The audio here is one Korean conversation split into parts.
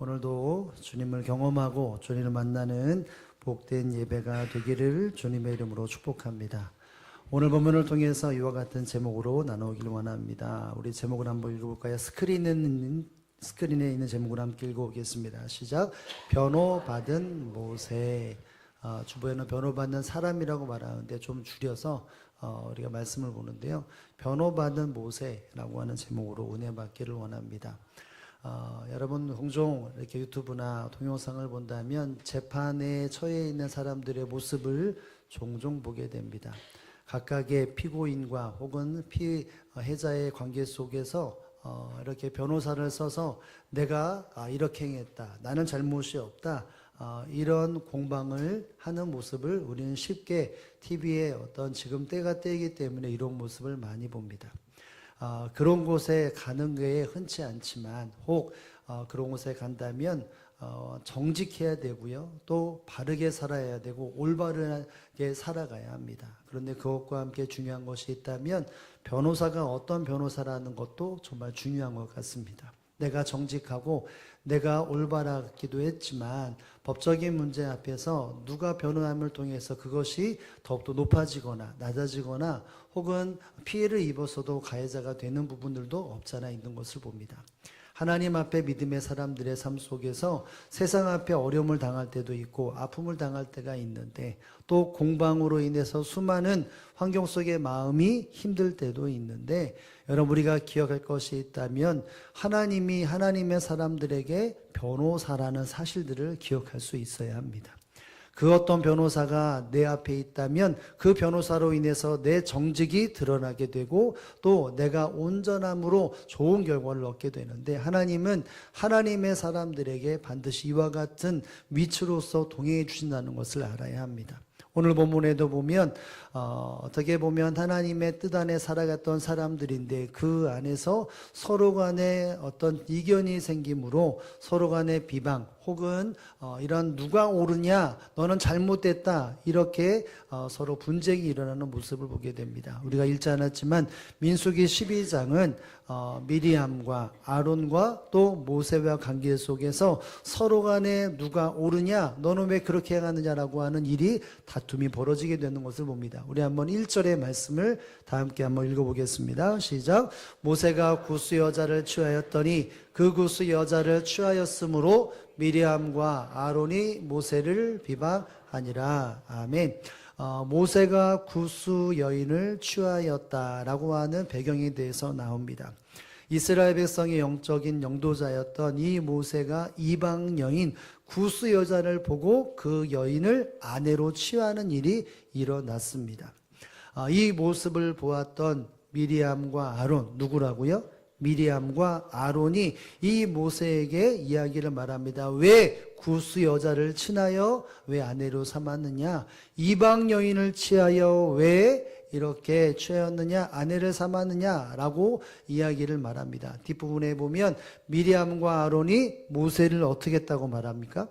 오늘도 주님을 경험하고 주님을 만나는 복된 예배가 되기를 주님의 이름으로 축복합니다. 오늘 본문을 통해서 이와 같은 제목으로 나누기를 원합니다. 우리 제목을 한번 읽어볼까요? 스크린에 있는 제목을 함께 읽어보겠습니다. 시작. 변호받은 모세. 주보에는 변호받는 사람이라고 말하는데 좀 줄여서 우리가 말씀을 보는데요. 변호받은 모세라고 하는 제목으로 은혜 받기를 원합니다. 여러분 종종 이렇게 유튜브나 동영상을 본다면 재판에 처해 있는 사람들의 모습을 종종 보게 됩니다. 각각의 피고인과 혹은 피해자의 관계 속에서 이렇게 변호사를 써서 내가 이렇게 행했다, 나는 잘못이 없다, 이런 공방을 하는 모습을 우리는 쉽게 TV에 어떤 지금 때가 때이기 때문에 이런 모습을 많이 봅니다. 그런 곳에 가는 게 흔치 않지만 혹 그런 곳에 간다면 정직해야 되고요, 또 바르게 살아야 되고 올바르게 살아가야 합니다. 그런데 그것과 함께 중요한 것이 있다면 변호사가 어떤 변호사라는 것도 정말 중요한 것 같습니다. 내가 정직하고 내가 올바르기도 했지만 법적인 문제 앞에서 누가 변호함을 통해서 그것이 더욱더 높아지거나 낮아지거나 혹은 피해를 입어서도 가해자가 되는 부분들도 없지 않아 있는 것을 봅니다. 하나님 앞에 믿음의 사람들의 삶 속에서 세상 앞에 어려움을 당할 때도 있고 아픔을 당할 때가 있는데, 또 공방으로 인해서 수많은 환경 속의 마음이 힘들 때도 있는데, 여러분 우리가 기억할 것이 있다면 하나님이 하나님의 사람들에게 변호사라는 사실들을 기억할 수 있어야 합니다. 그 어떤 변호사가 내 앞에 있다면 그 변호사로 인해서 내 정직이 드러나게 되고 또 내가 온전함으로 좋은 결과를 얻게 되는데, 하나님은 하나님의 사람들에게 반드시 이와 같은 위치로서 동행해 주신다는 것을 알아야 합니다. 오늘 본문에도 보면 어떻게 보면 하나님의 뜻 안에 살아갔던 사람들인데 그 안에서 서로 간에 어떤 이견이 생기므로 서로 간의 비방 혹은 이런 누가 옳으냐, 너는 잘못됐다, 이렇게 서로 분쟁이 일어나는 모습을 보게 됩니다. 우리가 읽지 않았지만 민수기 12장은 미리암과 아론과 또 모세와 관계 속에서 서로 간에 누가 옳으냐, 너는 왜 그렇게 행하느냐라고 하는 일이 다툼이 벌어지게 되는 것을 봅니다. 우리 한번 1절의 말씀을 다 함께 한번 읽어보겠습니다. 시작. 모세가 구스 여자를 취하였더니 그 구스 여자를 취하였으므로 미리암과 아론이 모세를 비방하니라. 아멘. 모세가 구스 여인을 취하였다라고 하는 배경에 대해서 나옵니다. 이스라엘 백성의 영적인 영도자였던 이 모세가 이방 여인 구스 여자를 보고 그 여인을 아내로 취하는 일이 일어났습니다. 이 모습을 보았던 미리암과 아론, 누구라고요? 미리암과 아론이 이 모세에게 이야기를 말합니다. 왜 구스 여자를 친하여 왜 아내로 삼았느냐? 이방 여인을 취하여 왜 이렇게 취하였느냐, 아내를 삼았느냐 라고 이야기를 말합니다. 뒷부분에 보면 미리암과 아론이 모세를 어떻게 했다고 말합니까?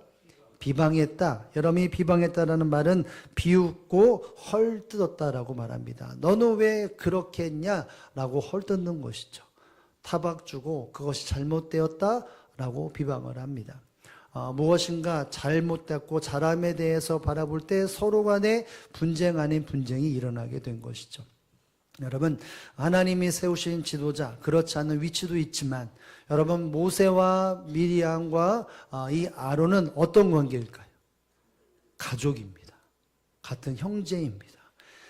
비방했다. 여러분이 비방했다라는 말은 비웃고 헐뜯었다라고 말합니다. 너는 왜 그렇게 했냐 라고 헐뜯는 것이죠. 타박 주고 그것이 잘못되었다라고 비방을 합니다. 무엇인가 잘못됐고 잘함에 대해서 바라볼 때 서로 간에 분쟁 아닌 분쟁이 일어나게 된 것이죠. 여러분, 하나님이 세우신 지도자, 그렇지 않은 위치도 있지만 여러분 모세와 미리암과 이 아론은 어떤 관계일까요? 가족입니다. 같은 형제입니다.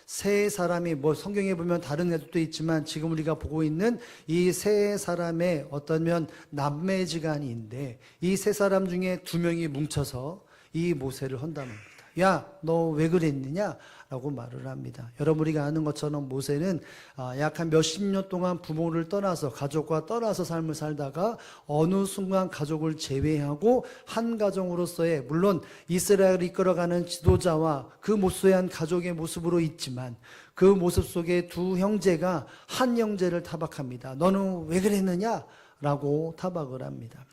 세 사람이 성경에 보면 다른 애들도 있지만 지금 우리가 보고 있는 이 세 사람의 어떠면 남매지간인데 이 세 사람 중에 두 명이 뭉쳐서 이 모세를 헌담합니다. 야, 너 왜 그랬느냐? 라고 말을 합니다. 여러분 우리가 아는 것처럼 모세는 약 한 몇십 년 동안 부모를 떠나서 가족과 떠나서 삶을 살다가 어느 순간 가족을 제외하고 한 가정으로서의, 물론 이스라엘을 이끌어가는 지도자와 그 모습한 가족의 모습으로 있지만 그 모습 속에 두 형제가 한 형제를 타박합니다. 너는 왜 그랬느냐? 라고 타박을 합니다.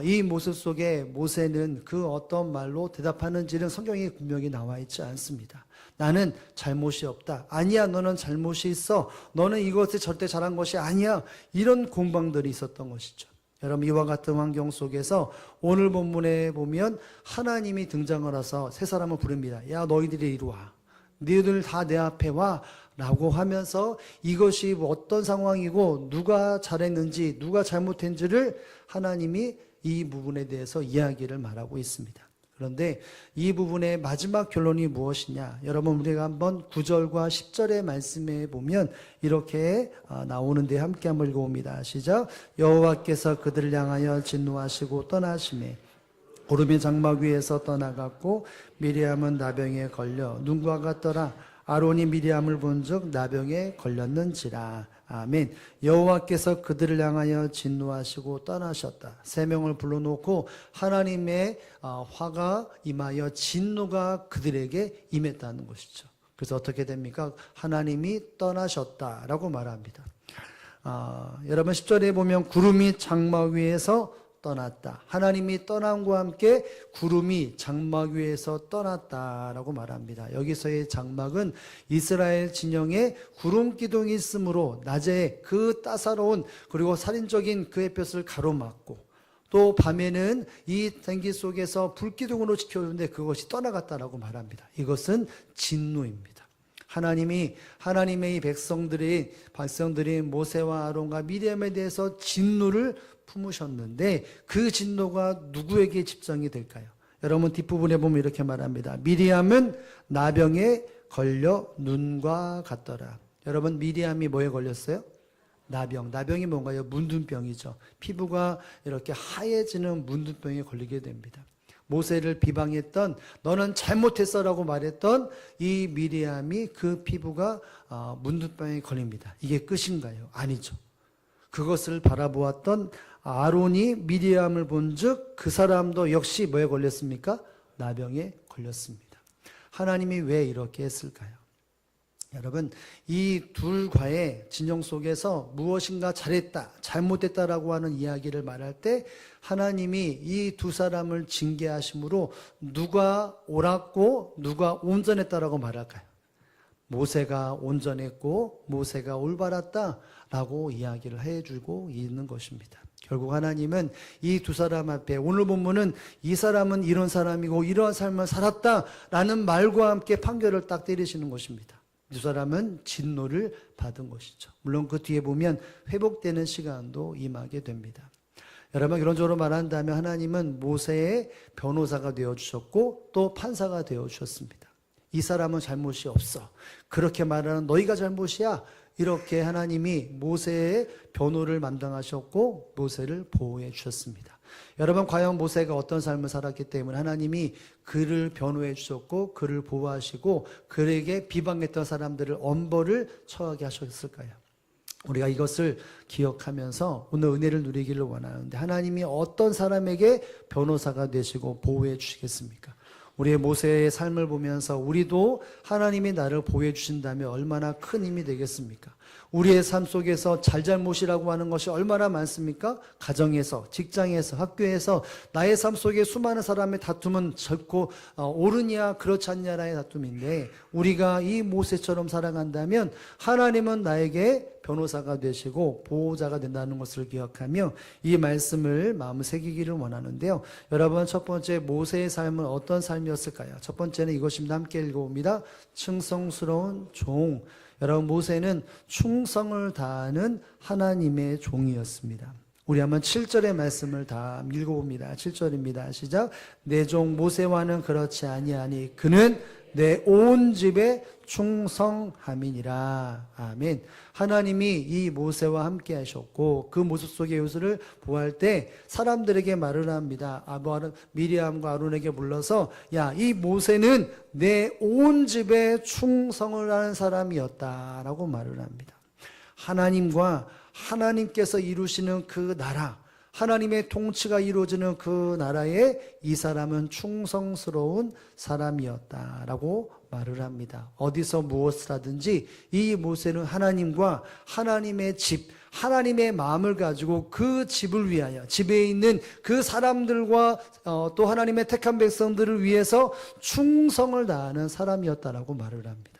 이 모습 속에 모세는 그 어떤 말로 대답하는지는 성경에 분명히 나와 있지 않습니다. 나는 잘못이 없다. 아니야, 너는 잘못이 있어. 너는 이것을 절대 잘한 것이 아니야. 이런 공방들이 있었던 것이죠. 여러분 이와 같은 환경 속에서 오늘 본문에 보면 하나님이 등장을 해서 세 사람을 부릅니다. 야 너희들이 이리 와. 너희들 다 내 앞에 와 라고 하면서 이것이 어떤 상황이고 누가 잘했는지 누가 잘못했는지를 하나님이 이 부분에 대해서 이야기를 말하고 있습니다. 그런데 이 부분의 마지막 결론이 무엇이냐? 여러분 우리가 한번 9절과 10절의 말씀에 보면 이렇게 나오는데 함께 한번 읽어봅니다. 시작. 여호와께서 그들을 향하여 진노하시고 떠나시매 구름이 장막 위에서 떠나갔고 미리암은 나병에 걸려 눈과 같더라. 아론이 미리암을 본즉 나병에 걸렸는지라. 아멘. 여호와께서 그들을 향하여 진노하시고 떠나셨다. 세 명을 불러놓고 하나님의 화가 임하여 진노가 그들에게 임했다는 것이죠. 그래서 어떻게 됩니까? 하나님이 떠나셨다라고 말합니다. 여러분 10절에 보면 구름이 장막 위에서 떠났다. 하나님이 떠남과 함께 구름이 장막 위에서 떠났다라고 말합니다. 여기서의 장막은 이스라엘 진영에 구름 기둥이 있으므로 낮에 그 따사로운 그리고 살인적인 그 햇볕을 가로막고 또 밤에는 이 단기 속에서 불기둥으로 지켜주는데 그것이 떠나갔다라고 말합니다. 이것은 진노입니다. 하나님이 하나님의 이 백성들이 모세와 아론과 미리암에 대해서 진노를 품으셨는데 그 진노가 누구에게 집중이 될까요? 여러분 뒷부분에 보면 이렇게 말합니다. 미리암은 나병에 걸려 눈과 같더라. 여러분 미리암이 뭐에 걸렸어요? 나병. 나병이 뭔가요? 문둥병이죠. 피부가 이렇게 하얘지는 문둥병에 걸리게 됩니다. 모세를 비방했던 너는 잘못했어라고 말했던 이 미리암이 그 피부가 문둥병에 걸립니다. 이게 끝인가요? 아니죠. 그것을 바라보았던 아론이 미리암을 본즉 그 사람도 역시 뭐에 걸렸습니까? 나병에 걸렸습니다. 하나님이 왜 이렇게 했을까요? 여러분 이 둘과의 진영 속에서 무엇인가 잘했다, 잘못했다라고 하는 이야기를 말할 때 하나님이 이 두 사람을 징계하심으로 누가 옳았고 누가 온전했다라고 말할까요? 모세가 온전했고 모세가 올바랐다라고 이야기를 해주고 있는 것입니다. 결국 하나님은 이 두 사람 앞에 오늘 본문은 이 사람은 이런 사람이고 이러한 삶을 살았다라는 말과 함께 판결을 딱 때리시는 것입니다. 두 사람은 진노를 받은 것이죠. 물론 그 뒤에 보면 회복되는 시간도 임하게 됩니다. 여러분 이런저런 말한다면 하나님은 모세의 변호사가 되어주셨고 또 판사가 되어주셨습니다. 이 사람은 잘못이 없어. 그렇게 말하는 너희가 잘못이야. 이렇게 하나님이 모세의 변호를 감당하셨고 모세를 보호해 주셨습니다. 여러분 과연 모세가 어떤 삶을 살았기 때문에 하나님이 그를 변호해 주셨고 그를 보호하시고 그에게 비방했던 사람들을 엄벌을 처하게 하셨을까요? 우리가 이것을 기억하면서 오늘 은혜를 누리기를 원하는데 하나님이 어떤 사람에게 변호사가 되시고 보호해 주시겠습니까? 우리의 모세의 삶을 보면서 우리도 하나님이 나를 보호해 주신다면 얼마나 큰 힘이 되겠습니까? 우리의 삶 속에서 잘잘못이라고 하는 것이 얼마나 많습니까? 가정에서, 직장에서, 학교에서 나의 삶 속에 수많은 사람의 다툼은 결코 옳으냐 그렇지 않냐라의 다툼인데 우리가 이 모세처럼 살아간다면 하나님은 나에게 변호사가 되시고 보호자가 된다는 것을 기억하며 이 말씀을 마음에 새기기를 원하는데요. 여러분 첫 번째 모세의 삶은 어떤 삶이었을까요? 첫 번째는 이것입니다. 함께 읽어봅니다. 충성스러운 종. 여러분 모세는 충성을 다하는 하나님의 종이었습니다. 우리 한번 7절의 말씀을 다 읽어봅니다. 7절입니다. 시작. 내 종 모세와는 그렇지 아니하니 그는 내 온 집에 충성함이니라. 아멘. 하나님이 이 모세와 함께 하셨고 그 모습 속의 요소를 보호할 때 사람들에게 말을 합니다. 미리암과 아론에게 불러서 야, 이 모세는 내 온 집에 충성을 하는 사람이었다라고 말을 합니다. 하나님과 하나님께서 이루시는 그 나라, 하나님의 통치가 이루어지는 그 나라에 이 사람은 충성스러운 사람이었다라고 말을 합니다. 어디서 무엇을 하든지 이 모세는 하나님과 하나님의 집, 하나님의 마음을 가지고 그 집을 위하여 집에 있는 그 사람들과 또 하나님의 택한 백성들을 위해서 충성을 다하는 사람이었다라고 말을 합니다.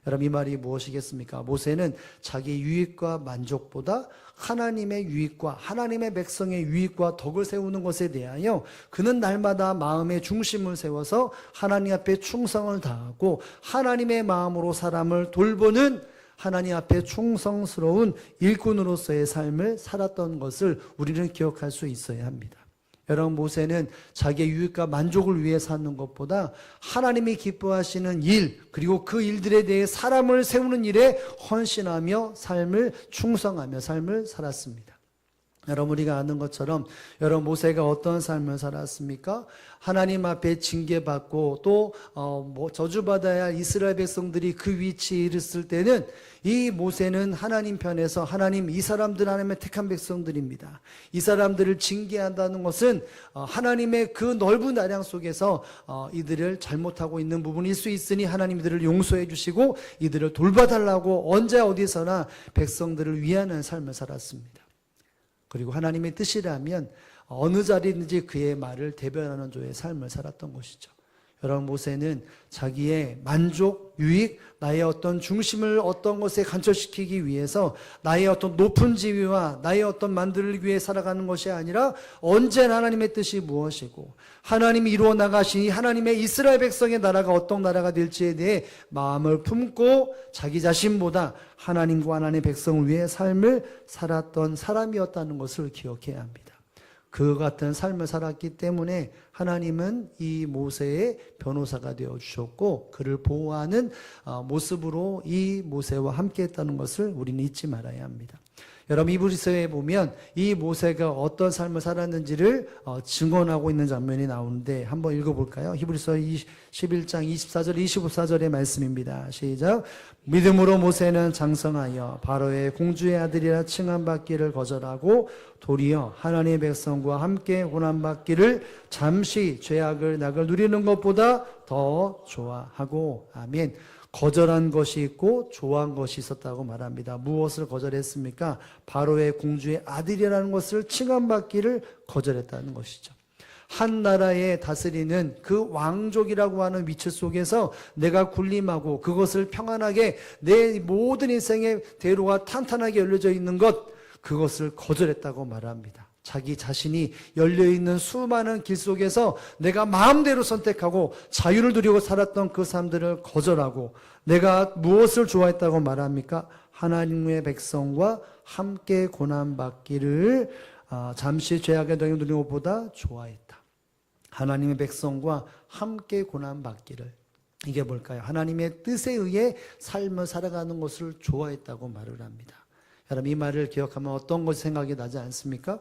여러분 이 말이 무엇이겠습니까? 모세는 자기 유익과 만족보다 하나님의 유익과 하나님의 백성의 유익과 덕을 세우는 것에 대하여 그는 날마다 마음의 중심을 세워서 하나님 앞에 충성을 다하고 하나님의 마음으로 사람을 돌보는 하나님 앞에 충성스러운 일꾼으로서의 삶을 살았던 것을 우리는 기억할 수 있어야 합니다. 여러분 모세는 자기의 유익과 만족을 위해 사는 것보다 하나님이 기뻐하시는 일 그리고 그 일들에 대해 사람을 세우는 일에 헌신하며 삶을 충성하며 삶을 살았습니다. 여러분 우리가 아는 것처럼 여러분 모세가 어떤 삶을 살았습니까? 하나님 앞에 징계받고 또 저주받아야 할 이스라엘 백성들이 그 위치에 이르렀을 때는 이 모세는 하나님 편에서 하나님 이 사람들 하나님의 택한 백성들입니다. 이 사람들을 징계한다는 것은 하나님의 그 넓은 나량 속에서 이들을 잘못하고 있는 부분일 수 있으니 하나님 이들을 용서해 주시고 이들을 돌봐달라고 언제 어디서나 백성들을 위하는 삶을 살았습니다. 그리고 하나님의 뜻이라면 어느 자리든지 그의 말을 대변하는 조의 삶을 살았던 것이죠. 여러분 모세는 자기의 만족, 유익, 나의 어떤 중심을 어떤 것에 간철시키기 위해서 나의 어떤 높은 지위와 나의 어떤 만들을 위해 살아가는 것이 아니라 언제나 하나님의 뜻이 무엇이고 하나님이 이루어 나가시니 하나님의 이스라엘 백성의 나라가 어떤 나라가 될지에 대해 마음을 품고 자기 자신보다 하나님과 하나님의 백성을 위해 삶을 살았던 사람이었다는 것을 기억해야 합니다. 그 같은 삶을 살았기 때문에 하나님은 이 모세의 변호사가 되어주셨고 그를 보호하는 모습으로 이 모세와 함께 했다는 것을 우리는 잊지 말아야 합니다. 여러분 히브리서에 보면 이 모세가 어떤 삶을 살았는지를 증언하고 있는 장면이 나오는데 한번 읽어볼까요? 히브리서 11장 24절 25절의 말씀입니다. 시작. 믿음으로 모세는 장성하여 바로의 공주의 아들이라 칭함받기를 거절하고 도리어 하나님의 백성과 함께 고난받기를 잠시 죄악을 낙을 누리는 것보다 더 좋아하고 아멘. 거절한 것이 있고 좋아한 것이 있었다고 말합니다. 무엇을 거절했습니까? 바로의 공주의 아들이라는 것을 칭함받기를 거절했다는 것이죠. 한 나라에 다스리는 그 왕족이라고 하는 위치 속에서 내가 군림하고 그것을 평안하게 내 모든 인생의 대로가 탄탄하게 열려져 있는 것 그것을 거절했다고 말합니다. 자기 자신이 열려있는 수많은 길 속에서 내가 마음대로 선택하고 자유를 누리고 살았던 그 삶들을 거절하고 내가 무엇을 좋아했다고 말합니까? 하나님의 백성과 함께 고난받기를 잠시 죄악의 덩이 누리는 것보다 좋아했다. 하나님의 백성과 함께 고난받기를 이게 뭘까요? 하나님의 뜻에 의해 삶을 살아가는 것을 좋아했다고 말을 합니다. 여러분 이 말을 기억하면 어떤 것이 생각이 나지 않습니까?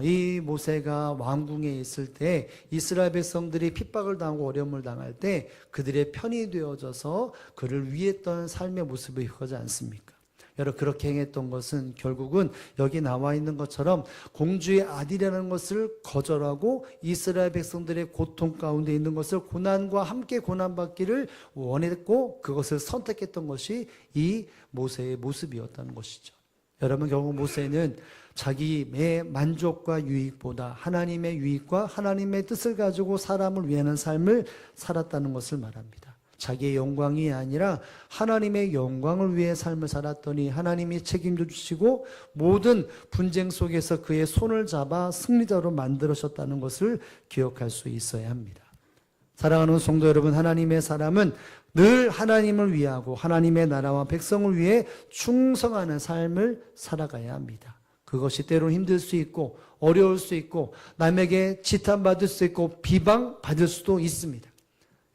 이 모세가 왕궁에 있을 때 이스라엘 백성들이 핍박을 당하고 어려움을 당할 때 그들의 편이 되어져서 그를 위했던 삶의 모습이 그거지 않습니까? 여러분 그렇게 행했던 것은 결국은 여기 나와 있는 것처럼 공주의 아들이라는 것을 거절하고 이스라엘 백성들의 고통 가운데 있는 것을 고난과 함께 고난받기를 원했고 그것을 선택했던 것이 이 모세의 모습이었다는 것이죠. 여러분 결국 모세는 자기의 만족과 유익보다 하나님의 유익과 하나님의 뜻을 가지고 사람을 위하는 삶을 살았다는 것을 말합니다. 자기의 영광이 아니라 하나님의 영광을 위해 삶을 살았더니 하나님이 책임져 주시고 모든 분쟁 속에서 그의 손을 잡아 승리자로 만들으셨다는 것을 기억할 수 있어야 합니다. 사랑하는 성도 여러분, 하나님의 사람은 늘 하나님을 위하고 하나님의 나라와 백성을 위해 충성하는 삶을 살아가야 합니다. 그것이 때로는 힘들 수 있고 어려울 수 있고 남에게 지탄받을 수 있고 비방받을 수도 있습니다.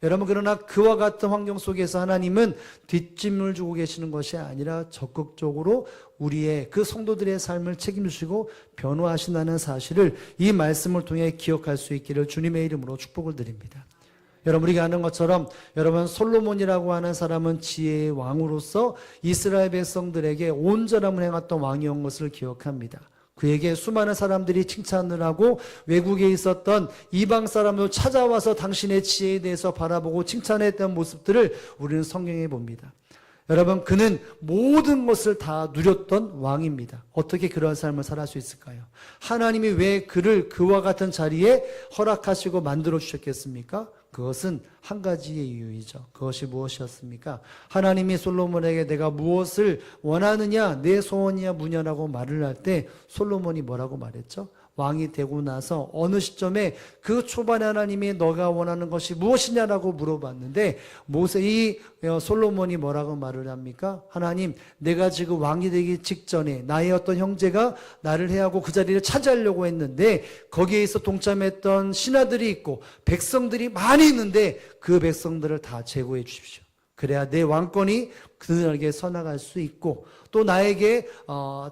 여러분 그러나 그와 같은 환경 속에서 하나님은 뒷짐을 주고 계시는 것이 아니라 적극적으로 우리의 그 성도들의 삶을 책임지시고 변호하신다는 사실을 이 말씀을 통해 기억할 수 있기를 주님의 이름으로 축복을 드립니다. 여러분 우리가 아는 것처럼 여러분 솔로몬이라고 하는 사람은 지혜의 왕으로서 이스라엘 백성들에게 온전함을 행했던 왕이었던 것을 기억합니다. 그에게 수많은 사람들이 칭찬을 하고 외국에 있었던 이방 사람도 찾아와서 당신의 지혜에 대해서 바라보고 칭찬했던 모습들을 우리는 성경에 봅니다. 여러분 그는 모든 것을 다 누렸던 왕입니다. 어떻게 그런 삶을 살아갈 수 있을까요? 하나님이 왜 그를 그와 같은 자리에 허락하시고 만들어 주셨겠습니까? 그것은 한 가지의 이유이죠. 그것이 무엇이었습니까? 하나님이 솔로몬에게 내가 무엇을 원하느냐, 내 소원이야 무냐라고 말을 할 때 솔로몬이 뭐라고 말했죠? 왕이 되고 나서 어느 시점에 그 초반에 하나님이 너가 원하는 것이 무엇이냐라고 물어봤는데 솔로몬이 뭐라고 말을 합니까? 하나님, 내가 지금 왕이 되기 직전에 나의 어떤 형제가 나를 해하고 그 자리를 차지하려고 했는데 거기에 있어 동참했던 신하들이 있고 백성들이 많이 있는데 그 백성들을 다 제거해 주십시오. 그래야 내 왕권이 그들에게 서나갈 수 있고 또 나에게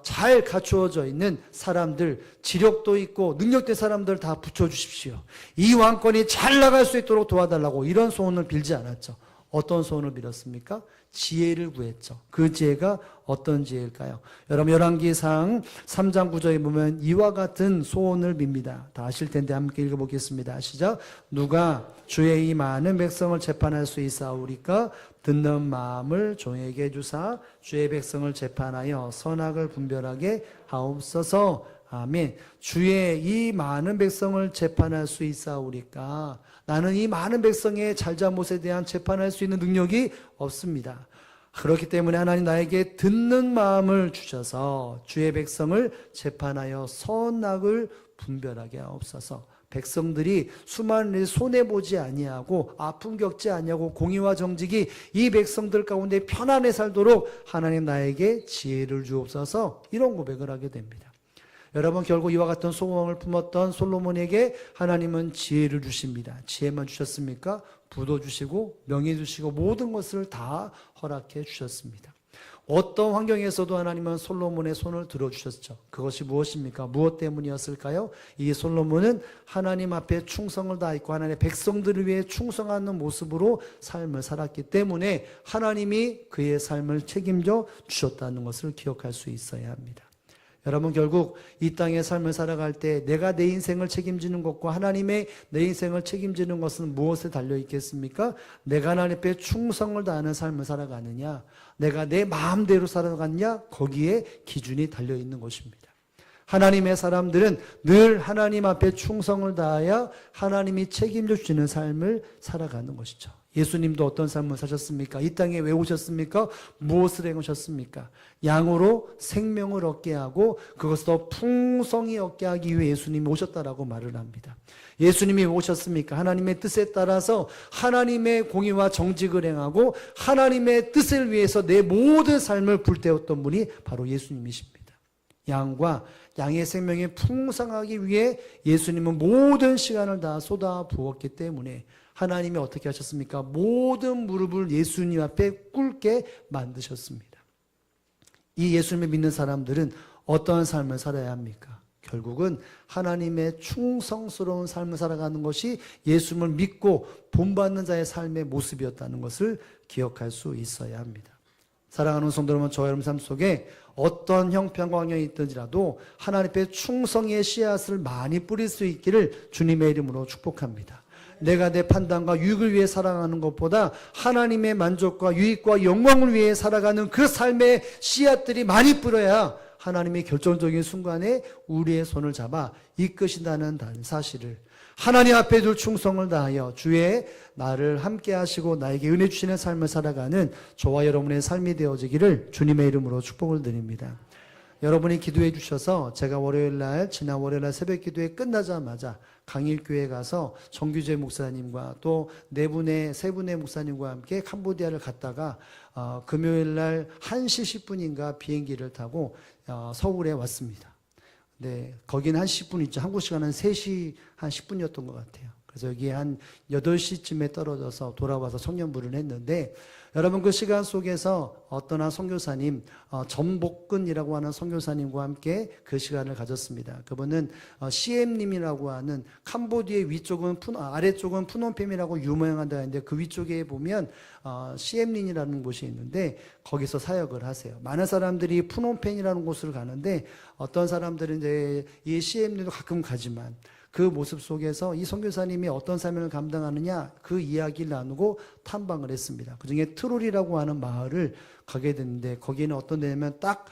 잘 갖추어져 있는 사람들, 지력도 있고 능력된 사람들 다 붙여주십시오. 이 왕권이 잘 나갈 수 있도록 도와달라고 이런 소원을 빌지 않았죠. 어떤 소원을 빌었습니까? 지혜를 구했죠. 그 지혜가 어떤 지혜일까요? 여러분 열왕기상 3장 9절에 보면 이와 같은 소원을 빕니다. 다 아실 텐데 함께 읽어보겠습니다. 시작. 누가 주의 이 많은 백성을 재판할 수 있사오리까? 듣는 마음을 종에게 주사 주의 백성을 재판하여 선악을 분별하게 하옵소서. 아멘. 주의 이 많은 백성을 재판할 수 있사오리까? 나는 이 많은 백성의 잘잘못에 대한 재판할 수 있는 능력이 없습니다. 그렇기 때문에 하나님 나에게 듣는 마음을 주셔서 주의 백성을 재판하여 선악을 분별하게 하옵소서. 백성들이 수많은 일을 손해보지 아니하고 아픔 겪지 아니하고 공의와 정직이 이 백성들 가운데 편안히 살도록 하나님 나에게 지혜를 주옵소서. 이런 고백을 하게 됩니다. 여러분 결국 이와 같은 소원을 품었던 솔로몬에게 하나님은 지혜를 주십니다. 지혜만 주셨습니까? 부도 주시고 명예 주시고 모든 것을 다 허락해 주셨습니다. 어떤 환경에서도 하나님은 솔로몬의 손을 들어주셨죠. 그것이 무엇입니까? 무엇 때문이었을까요? 이 솔로몬은 하나님 앞에 충성을 다했고 하나님의 백성들을 위해 충성하는 모습으로 삶을 살았기 때문에 하나님이 그의 삶을 책임져 주셨다는 것을 기억할 수 있어야 합니다. 여러분 결국 이 땅의 삶을 살아갈 때 내가 내 인생을 책임지는 것과 하나님의 내 인생을 책임지는 것은 무엇에 달려 있겠습니까? 내가 하나님 앞에 충성을 다하는 삶을 살아가느냐, 내가 내 마음대로 살아가느냐, 거기에 기준이 달려 있는 것입니다. 하나님의 사람들은 늘 하나님 앞에 충성을 다하여 하나님이 책임져 주시는 삶을 살아가는 것이죠. 예수님도 어떤 삶을 사셨습니까? 이 땅에 왜 오셨습니까? 무엇을 행하셨습니까? 양으로 생명을 얻게 하고 그것을 더 풍성히 얻게 하기 위해 예수님이 오셨다라고 말을 합니다. 예수님이 오셨습니까? 하나님의 뜻에 따라서 하나님의 공의와 정직을 행하고 하나님의 뜻을 위해서 내 모든 삶을 불태웠던 분이 바로 예수님이십니다. 양의 생명이 풍성하기 위해 예수님은 모든 시간을 다 쏟아 부었기 때문에 하나님이 어떻게 하셨습니까? 모든 무릎을 예수님 앞에 꿇게 만드셨습니다. 이 예수님을 믿는 사람들은 어떠한 삶을 살아야 합니까? 결국은 하나님의 충성스러운 삶을 살아가는 것이 예수님을 믿고 본받는 자의 삶의 모습이었다는 것을 기억할 수 있어야 합니다. 사랑하는 성도 여러분, 저와 여러분 삶 속에 어떤 형편과 환경이 있든지라도 하나님 앞에 충성의 씨앗을 많이 뿌릴 수 있기를 주님의 이름으로 축복합니다. 내가 내 판단과 유익을 위해 살아가는 것보다 하나님의 만족과 유익과 영광을 위해 살아가는 그 삶의 씨앗들이 많이 뿌려야 하나님의 결정적인 순간에 우리의 손을 잡아 이끄신다는 사실을 하나님 앞에 늘 충성을 다하여 주의 나를 함께 하시고 나에게 은혜 주시는 삶을 살아가는 저와 여러분의 삶이 되어지기를 주님의 이름으로 축복을 드립니다. 여러분이 기도해 주셔서 제가 지난 월요일날 새벽 기도회 끝나자마자 강일교회 가서 정규재 목사님과 또 세 분의 목사님과 함께 캄보디아를 갔다가 금요일날 1시 10분인가 비행기를 타고 서울에 왔습니다. 네, 거기는 한 10분 있죠. 한국 시간은 3시 한 10분이었던 것 같아요. 그래서 여기에 한 8시쯤에 떨어져서 돌아와서 청년부를 했는데 여러분 그 시간 속에서 어떤 한 선교사님 전복근이라고 하는 선교사님과 함께 그 시간을 가졌습니다. 그분은 CM님이라고 하는 캄보디아의 위쪽은 아래쪽은 푸놈펜이라고 유명한 데인데 그 위쪽에 보면 CM린이라는 곳이 있는데 거기서 사역을 하세요. 많은 사람들이 푸놈펜이라는 곳을 가는데 어떤 사람들은 이제 이 CM린도 가끔 가지만 그 모습 속에서 이 선교사님이 어떤 사명을 감당하느냐 그 이야기를 나누고 탐방을 했습니다. 그중에 트롤이라고 하는 마을을 가게 됐는데 거기는 어떤 데냐면 딱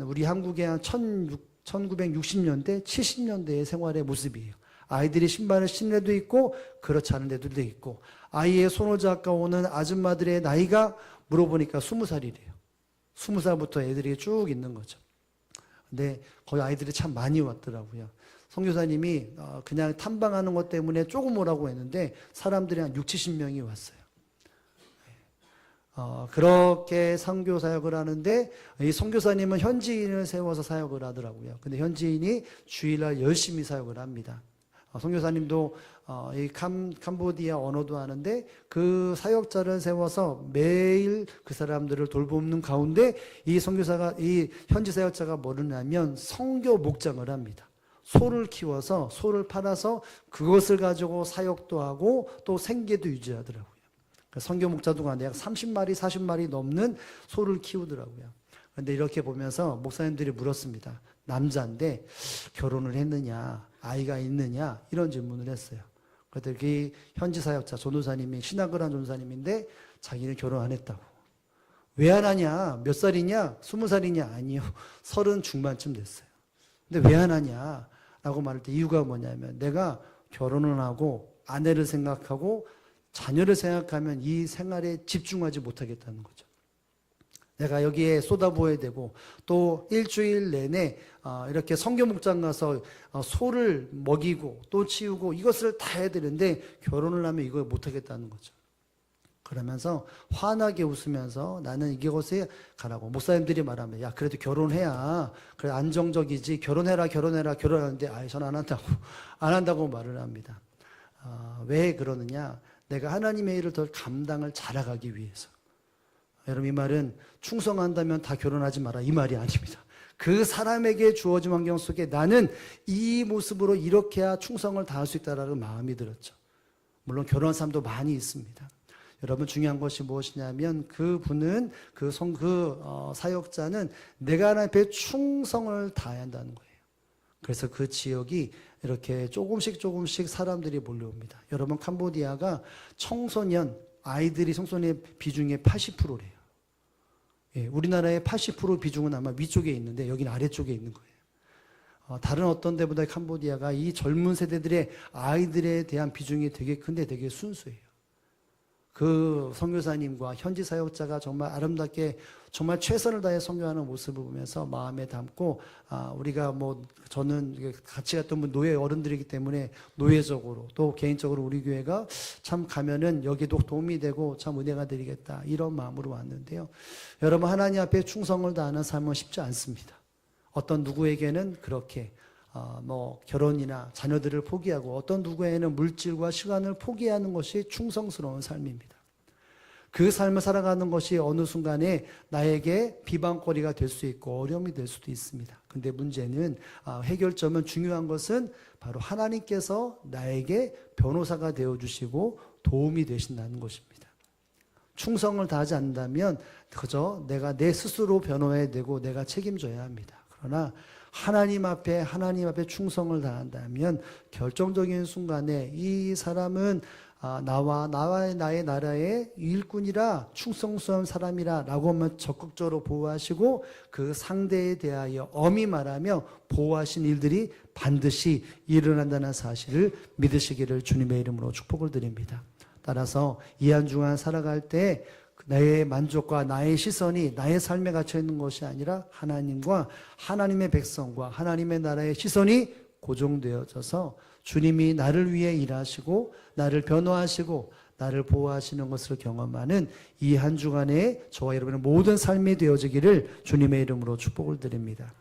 우리 한국의 한 1960년대 70년대의 생활의 모습이에요. 아이들이 신발을 신는 데도 있고 그렇지 않은 데도 있고 아이의 손을 잡고 오는 아줌마들의 나이가 물어보니까 20살이래요. 20살부터 애들이 쭉 있는 거죠. 근데 거기 아이들이 참 많이 왔더라고요. 선교사님이 그냥 탐방하는 것 때문에 조금 오라고 했는데 사람들이 한 60, 70명이 왔어요. 그렇게 선교 사역을 하는데 이 선교사님은 현지인을 세워서 사역을 하더라고요. 근데 현지인이 주일날 열심히 사역을 합니다. 선교사님도 이 캄보디아 언어도 하는데 그 사역자를 세워서 매일 그 사람들을 돌보는 가운데 이 선교사가 이 현지 사역자가 뭐를 하면 선교 목장을 합니다. 소를 키워서 소를 팔아서 그것을 가지고 사역도 하고 또 생계도 유지하더라고요. 선교 목자도가 약 30마리, 40마리 넘는 소를 키우더라고요. 그런데 이렇게 보면서 목사님들이 물었습니다. 남자인데 결혼을 했느냐, 아이가 있느냐 이런 질문을 했어요. 그랬더니 현지 사역자 전도사님이 신학을 한 전도사님인데 자기는 결혼 안 했다고. 왜 안 하냐? 몇 살이냐? 20살이냐? 아니요. 30 중반쯤 됐어요. 근데 왜 안 하냐? 라고 말할 때 이유가 뭐냐면 내가 결혼을 하고 아내를 생각하고 자녀를 생각하면 이 생활에 집중하지 못하겠다는 거죠. 내가 여기에 쏟아부어야 되고 또 일주일 내내 이렇게 선교 목장 가서 소를 먹이고 또 치우고 이것을 다 해야 되는데 결혼을 하면 이걸 못하겠다는 거죠. 그러면서 환하게 웃으면서 나는 이곳에 가라고. 목사님들이 말하면 야 그래도 결혼해야 그래 안정적이지 결혼해라 결혼하는데 아예 전 안 한다고 안 한다고 말을 합니다. 왜 그러느냐? 내가 하나님의 일을 더 감당을 잘하기 위해서. 여러분 이 말은 충성한다면 다 결혼하지 마라 이 말이 아닙니다. 그 사람에게 주어진 환경 속에 나는 이 모습으로 이렇게 해야 충성을 다할 수 있다라는 마음이 들었죠. 물론 결혼한 사람도 많이 있습니다. 여러분 중요한 것이 무엇이냐면 그분은 사역자는 내가 하나님 앞에 충성을 다해야 한다는 거예요. 그래서 그 지역이 이렇게 조금씩 사람들이 몰려옵니다. 여러분 캄보디아가 청소년 아이들이 청소년의 비중의 80%래요. 예, 우리나라의 80% 비중은 아마 위쪽에 있는데 여기는 아래쪽에 있는 거예요. 다른 어떤 데보다 캄보디아가 이 젊은 세대들의 아이들에 대한 비중이 되게 큰데 되게 순수해요. 그 선교사님과 현지 사역자가 정말 아름답게 정말 최선을 다해 선교하는 모습을 보면서 마음에 담고 우리가 저는 같이 갔던 분 노예 어른들이기 때문에 노예적으로 또 개인적으로 우리 교회가 참 가면은 여기도 도움이 되고 참 은혜가 되리겠다 이런 마음으로 왔는데요. 여러분 하나님 앞에 충성을 다하는 삶은 쉽지 않습니다. 어떤 누구에게는 그렇게 결혼이나 자녀들을 포기하고 어떤 누구에게는 물질과 시간을 포기하는 것이 충성스러운 삶입니다. 그 삶을 살아가는 것이 어느 순간에 나에게 비방거리가 될 수 있고 어려움이 될 수도 있습니다. 근데 문제는 해결점은 중요한 것은 바로 하나님께서 나에게 변호사가 되어주시고 도움이 되신다는 것입니다. 충성을 다하지 않는다면 그저 내가 내 스스로 변호해야 되고 내가 책임져야 합니다. 그러나 하나님 앞에 충성을 다한다면 결정적인 순간에 이 사람은 나의 나라의 일꾼이라 충성스러운 사람이라 라고 하면 적극적으로 보호하시고 그 상대에 대하여 엄히 말하며 보호하신 일들이 반드시 일어난다는 사실을 믿으시기를 주님의 이름으로 축복을 드립니다. 따라서 이 한 주간 살아갈 때 나의 만족과 나의 시선이 나의 삶에 갇혀 있는 것이 아니라 하나님과 하나님의 백성과 하나님의 나라의 시선이 고정되어져서 주님이 나를 위해 일하시고 나를 변호하시고 나를 보호하시는 것을 경험하는 이 한 주간에 저와 여러분의 모든 삶이 되어지기를 주님의 이름으로 축복을 드립니다.